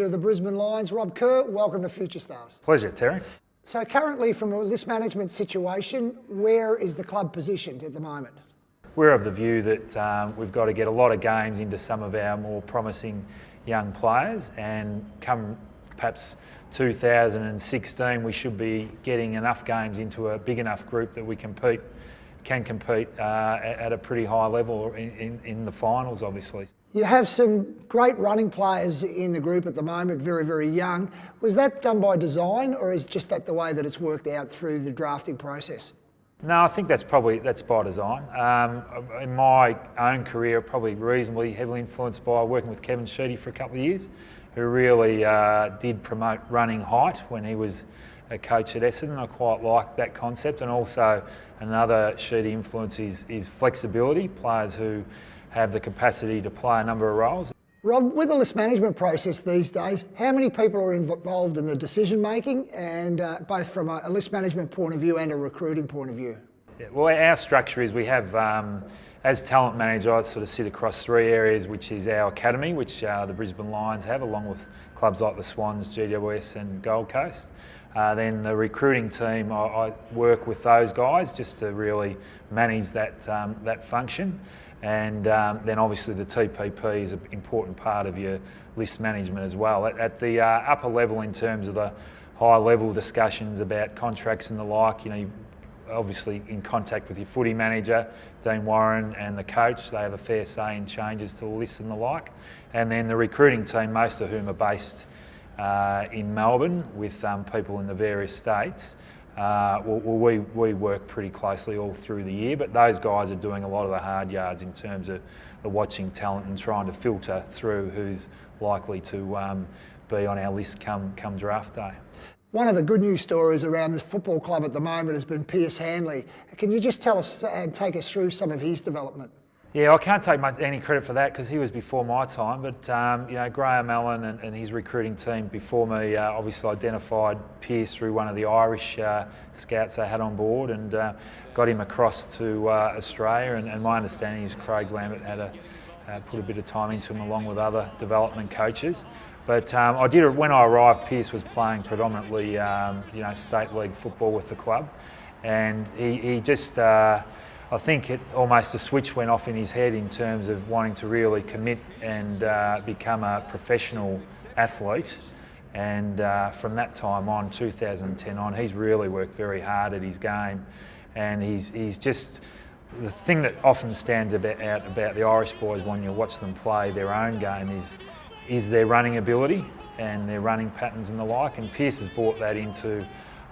Of the Brisbane Lions, Rob Kerr, welcome to Future Stars. Pleasure, Terry. So currently, from a list management situation, where is the club positioned at the moment? We're of the view that we've got to get a lot of games into some of our more promising young players, and come perhaps 2016 we should be getting enough games into a big enough group that we can compete at a pretty high level in the finals, obviously. You have some great running players in the group at the moment, very, very young. Was that done by design, or is just that the way that it's worked out through the drafting process? No, I think that's by design. In my own career, probably reasonably heavily influenced by working with Kevin Sheedy for a couple of years, who really did promote running height when he was a coach at Essendon. I quite like that concept, and also another Sheedy influence is flexibility, players who have the capacity to play a number of roles. Rob, with the list management process these days, how many people are involved in the decision making, and both from a list management point of view and a recruiting point of view? Yeah, well, our structure is we have, as talent manager, I sort of sit across three areas, which is our academy, which the Brisbane Lions have, along with clubs like the Swans, GWS and Gold Coast. Then the recruiting team, I work with those guys just to really manage that function. And then obviously the TPP is an important part of your list management as well. At the upper level, in terms of the high level discussions about contracts and the like, you know, you're obviously in contact with your footy manager, Dean Warren, and the coach. They have a fair say in changes to the list and the like. And then the recruiting team, most of whom are based in Melbourne, with people in the various states. We work pretty closely all through the year, but those guys are doing a lot of the hard yards in terms of the watching talent and trying to filter through who's likely to be on our list come draft day. One of the good news stories around this football club at the moment has been Pearce Hanley. Can you just tell us and take us through some of his development? Yeah, I can't take any credit for that because he was before my time, but you know, Graham Allen and his recruiting team before me obviously identified Pearce through one of the Irish scouts they had on board, and got him across to Australia, and my understanding is Craig Lambert had put a bit of time into him along with other development coaches. But I did it when I arrived. Pearce was playing predominantly you know, state league football with the club, and he just I think almost a switch went off in his head in terms of wanting to really commit and become a professional athlete. And from that time on, 2010 on, he's really worked very hard at his game. And he's just, the thing that often stands out about the Irish boys when you watch them play their own game is their running ability and their running patterns and the like. And Pearce has brought that into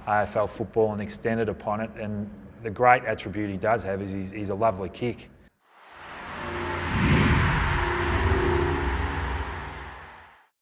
AFL football and extended upon it. And the great attribute he does have is he's a lovely kick.